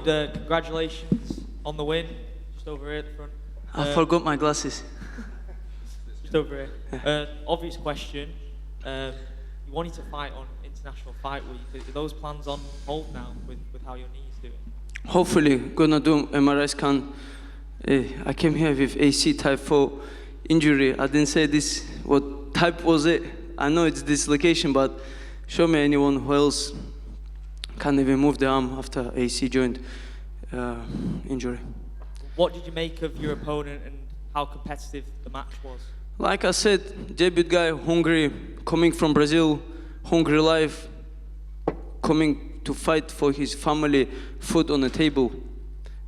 Muhammad, congratulations on the win. Just over here at the front. I forgot my glasses. Just over here. Obvious question. You wanted to fight on International Fight Week. Are those plans on hold now with how your knee is doing? Hopefully, gonna do MRI scan. I came here with AC type 4 injury. I didn't say this. What type was it? I know it's dislocation, but show me anyone who else can't even move the arm after AC joint injury. What did you make of your opponent and how competitive the match was? Like I said, debut guy, hungry, coming from Brazil, hungry life, coming to fight for his family, food on the table.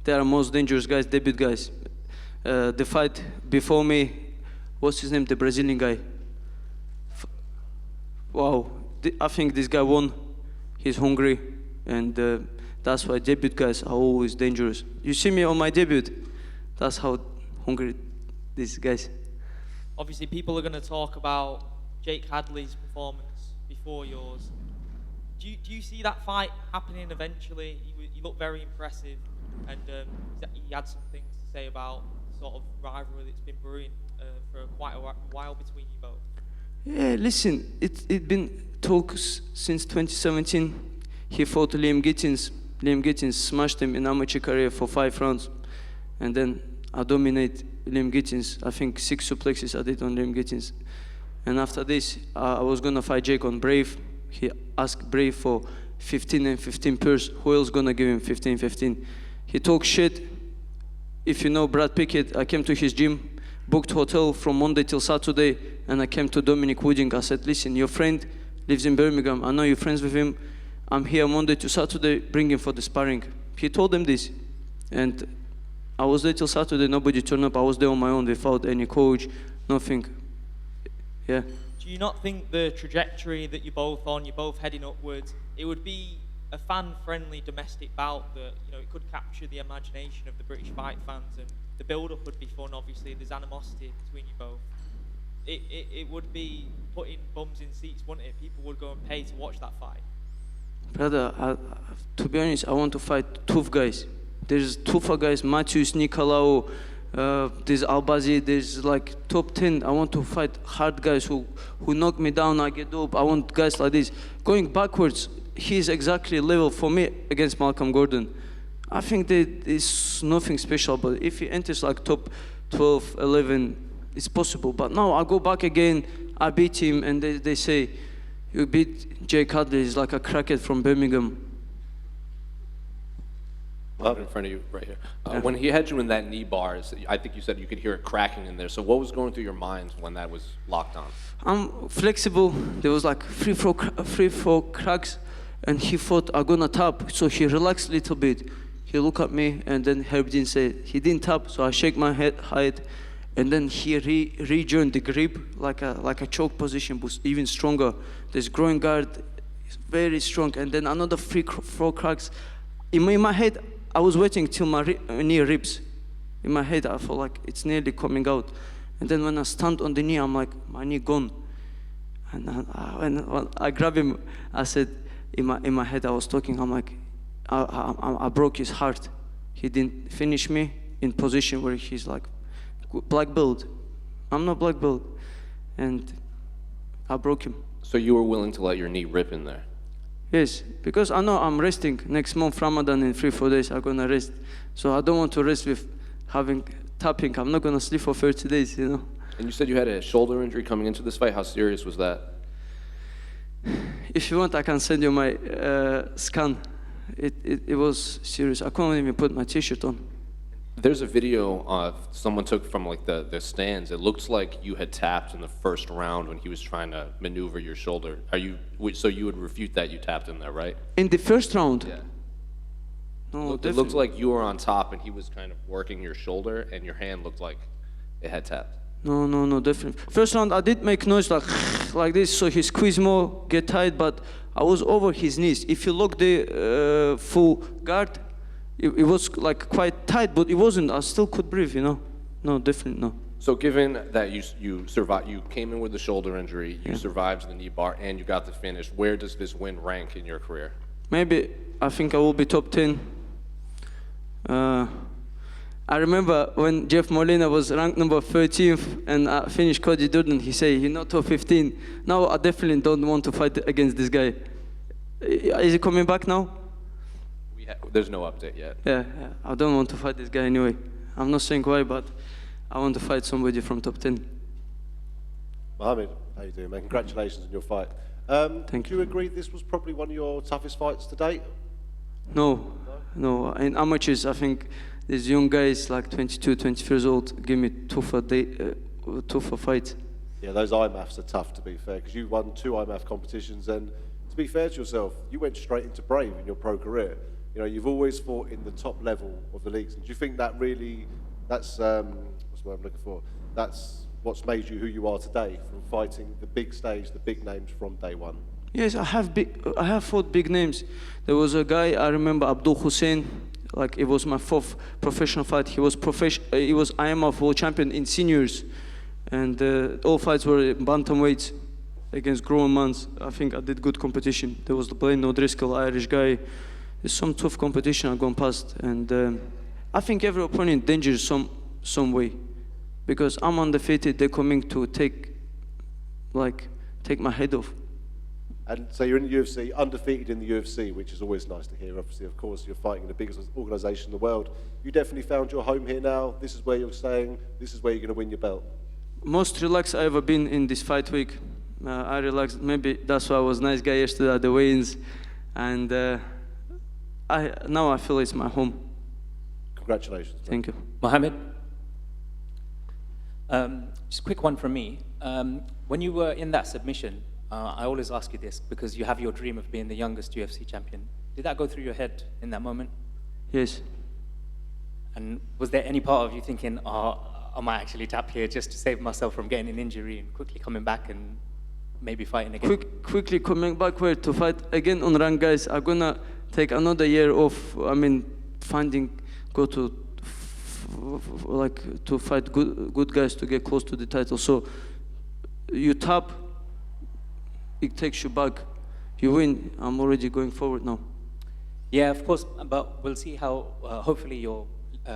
They are most dangerous guys, debut guys. The fight before me, what's his name, the Brazilian guy? Wow, I think this guy won. He's hungry, and that's why debut guys are always dangerous. You see me on my debut, that's how hungry these guys. Obviously, people are going to talk about Jake Hadley's performance before yours. Do you see that fight happening eventually? You look very impressive, and he had some things to say about sort of rivalry that's been brewing for quite a while between you both. Yeah, listen, it's been talks since 2017. He fought Liam Gittins. Liam Gittins smashed him in amateur career for 5 rounds, and then I dominate Liam Gittins. I think 6 suplexes I did on Liam Gittins. And after this, I was gonna fight Jake on Brave. He asked Brave for 15 and 15 purse. Who else gonna give him 15? He talked shit. If you know Brad Pickett, I came to his gym, booked hotel from Monday till Saturday, and I came to Dominic Wooding. I said, listen, your friend lives in Birmingham. I know you're friends with him. I'm here Monday to Saturday, bring him for the sparring. He told him this. And I was there till Saturday, nobody turned up. I was there on my own without any coach, nothing. Yeah. Do you not think the trajectory that you're both on, you're both heading upwards, it would be a fan-friendly domestic bout that, you know, it could capture the imagination of the British fight fans, and the build-up would be fun, obviously, there's animosity between you both. It would be putting bums in seats, wouldn't it? People would go and pay to watch that fight. Brother, to be honest, I want to fight tough guys. There's tougher guys, Matthews, Nicolau, there's Albazi, there's like top 10. I want to fight hard guys who knock me down, I get up. I want guys like this. Going backwards, he's exactly level for me against Malcolm Gordon. I think that is nothing special, but if he enters like top 12, 11, it's possible. But now I go back again, I beat him, and they say, you beat Jake Hadley, he's like a crackhead from Birmingham. Up in front of you, right here. When he had you in that knee bars, I think you said you could hear it cracking in there. So what was going through your mind when that was locked on? I'm flexible. There was like three, four cracks, and he thought I'm gonna tap. So he relaxed a little bit. He looked at me, and then Herb didn't say he didn't tap. So I shake my head, and then he rejoined the grip like a choke position, but even stronger. This groin guard is very strong, and then another 4 cracks. In my head, I was waiting till my knee rips. In my head, I felt like it's nearly coming out. And then when I stand on the knee, I'm like, my knee gone. And when I grab him, I said, in my head, I was talking, I'm like, I broke his heart. He didn't finish me in position where he's like, black belt. I'm not black belt. And I broke him. So you were willing to let your knee rip in there? Yes, because I know I'm resting. Next month, Ramadan, in 3-4 days, I'm gonna rest. So I don't want to rest with tapping. I'm not gonna sleep for 30 days, you know. And you said you had a shoulder injury coming into this fight. How serious was that? If you want, I can send you my scan. It was serious. I couldn't even put my t-shirt on. There's a video someone took from like the stands. It looks like you had tapped in the first round when he was trying to maneuver your shoulder. So you would refute that you tapped in there, right? In the first round? Yeah. No, it looked like you were on top and he was kind of working your shoulder and your hand looked like it had tapped. No, definitely. First round, I did make noise like this, so he squeezed more, get tight, but I was over his knees. If you look the full guard, it was like quite tight, but it wasn't. I still could breathe, you know. No, definitely no. So given that you survived, you came in with a shoulder injury, you survived the knee bar, and you got the finish. Where does this win rank in your career? Maybe I think I will be top 10. I remember when Jeff Molina was ranked number 13th and I finished Cody Durden, he said, "You're not top 15. Now I definitely don't want to fight against this guy." Is he coming back now? There's no update yet. Yeah, I don't want to fight this guy anyway. I'm not saying why, but I want to fight somebody from top 10. Mohammed, how you doing, man? Congratulations on your fight. Thank Do you agree this was probably one of your toughest fights to date? No. In amateurs, I think these young guys like 22, 23 years old give me tougher fights. Yeah, those IMAFs are tough, to be fair, because you won 2 IMAF competitions, and to be fair to yourself, you went straight into Brave in your pro career. You know, you've always fought in the top level of the leagues. And do you think that really, that's, what's the word I'm looking for? That's what's made you who you are today, from fighting the big stage, the big names from day one? Yes, I have fought big names. There was a guy, I remember, Abdul Hussein, like it was my 4th professional fight. He was IMF world champion in seniors. And all fights were bantamweights against grown men. I think I did good competition. There was the Blaine O'Driscoll, Irish guy. There's some tough competition I've gone past. And I think every opponent dangerous some way. Because I'm undefeated, they're coming to take my head off. And so you're in the UFC, undefeated in the UFC, which is always nice to hear. Obviously, of course, you're fighting in the biggest organisation in the world. You definitely found your home here now. This is where you're staying. This is where you're going to win your belt. Most relaxed I ever been in this fight week. I relaxed. Maybe that's why I was nice guy yesterday at the weigh-ins. And now I feel it's my home. Congratulations. Man. Thank you. Mohammed, just a quick one from me. When you were in that submission, I always ask you this because you have your dream of being the youngest UFC champion. Did that go through your head in that moment? Yes. And was there any part of you thinking, I might actually tap here just to save myself from getting an injury and quickly coming back and maybe fighting again? Quickly coming backward to fight again on rank, guys. I'm gonna take another year off. I mean, go to fight good guys to get close to the title. So you tap, it takes you back. You win. I'm already going forward now. Yeah, of course, but we'll see how, hopefully your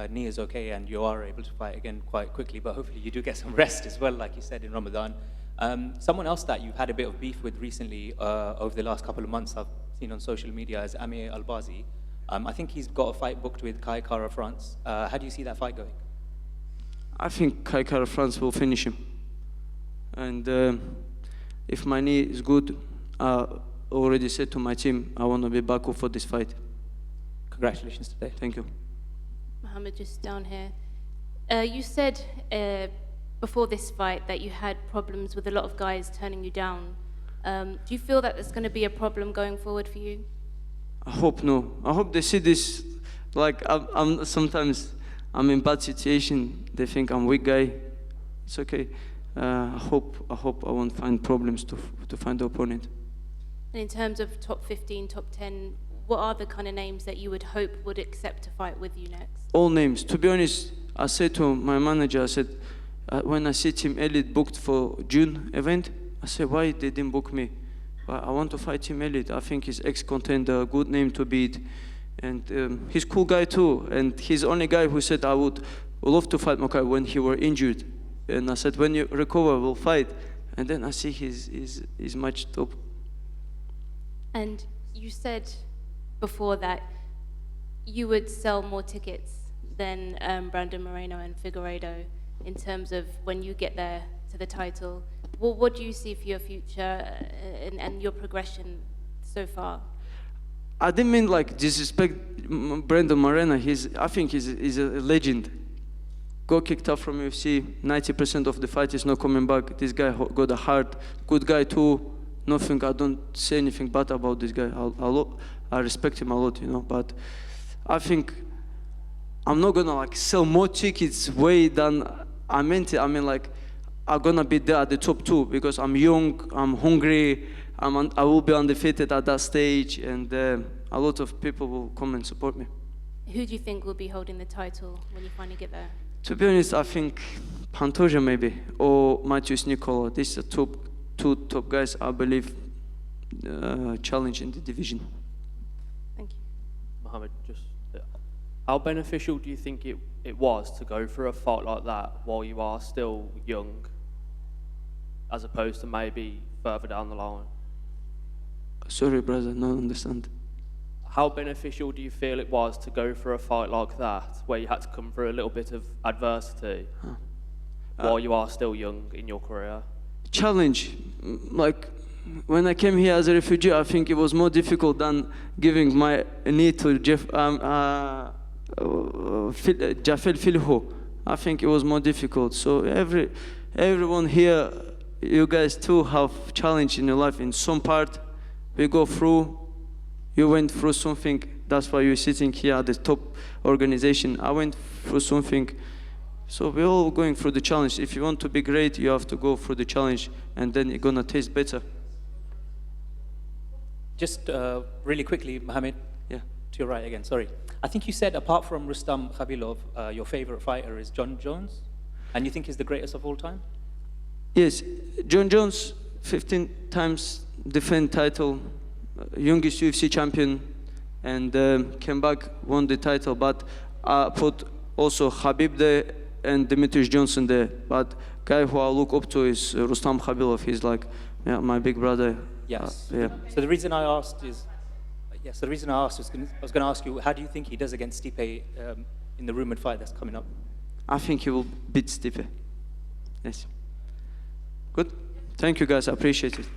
knee is okay and you are able to fight again quite quickly, but hopefully you do get some rest as well, like you said, in Ramadan. Someone else that you've had a bit of beef with recently over the last couple of months, I've seen on social media, is Amir Albazi. I think he's got a fight booked with Kai Kara France. How do you see that fight going? I think Kai Kara France will finish him. And if my knee is good, I already said to my team, I want to be back up for this fight. Congratulations today. Thank you. Mohammed, just down here. You said before this fight that you had problems with a lot of guys turning you down. Do you feel that there's going to be a problem going forward for you? I hope no. I hope they see this, like sometimes I'm in bad situation. They think I'm weak guy. It's okay. I hope I won't find problems to find the opponent. And in terms of top 15, top 10, what are the kind of names that you would hope would accept to fight with you next? All names. To be honest, I said to my manager, I said, when I see Team Elite booked for June event, I said, why they didn't book me? I want to fight Team Elite. I think he's ex-contender, good name to beat. And he's cool guy too. And he's the only guy who said I would love to fight Mokaev when he were injured. And I said, when you recover, we'll fight. And then I see he's much top. And you said before that you would sell more tickets than Brandon Moreno and Figueiredo in terms of when you get there to the title. What do you see for your future and your progression so far? I didn't mean like disrespect Brandon Moreno. I think he's a legend. Got kicked out from UFC. 90% of the fight is not coming back. This guy got a heart. Good guy too. Nothing. I don't say anything bad about this guy. I respect him a lot, you know. But I think I'm not gonna like sell more tickets way than I meant it. I mean like I'm gonna be there at the top 2 because I'm young. I'm hungry. I will be undefeated at that stage, and a lot of people will come and support me. Who do you think will be holding the title when you finally get there? To be honest, I think Pantoja maybe, or Matheus Nicola. These are two top guys, I believe, challenge in the division. Thank you. Mohammed, just How beneficial do you think it was to go through a fight like that while you are still young, as opposed to maybe further down the line? Sorry, brother, no understand. How beneficial do you feel it was to go through a fight like that, where you had to come through a little bit of adversity while you are still young in your career? Challenge, like when I came here as a refugee, I think it was more difficult than giving my knee to Jafel Filho. I think it was more difficult. So everyone here, you guys too have challenge in your life. In some part, we go through. You went through something. That's why you're sitting here at the top organization. I went through something. So we're all going through the challenge. If you want to be great, you have to go through the challenge, and then you're gonna taste better. Just really quickly, Mohammed, Yeah. to your right again, sorry. I think you said apart from Rustam Khabilov, your favorite fighter is John Jones, and you think he's the greatest of all time? Yes, John Jones, 15 times defend title, youngest UFC champion, and came back, won the title. But I put also Khabib there and Demetrius Johnson there. But guy who I look up to is Rustam Khabilov. He's like, yeah, my big brother. Yes. Yeah. So the reason I asked is, yes, the reason I asked was I was going to ask you, how do you think he does against Stipe in the rumored fight that's coming up? I think he will beat Stipe. Yes. Good. Thank you, guys. I appreciate it.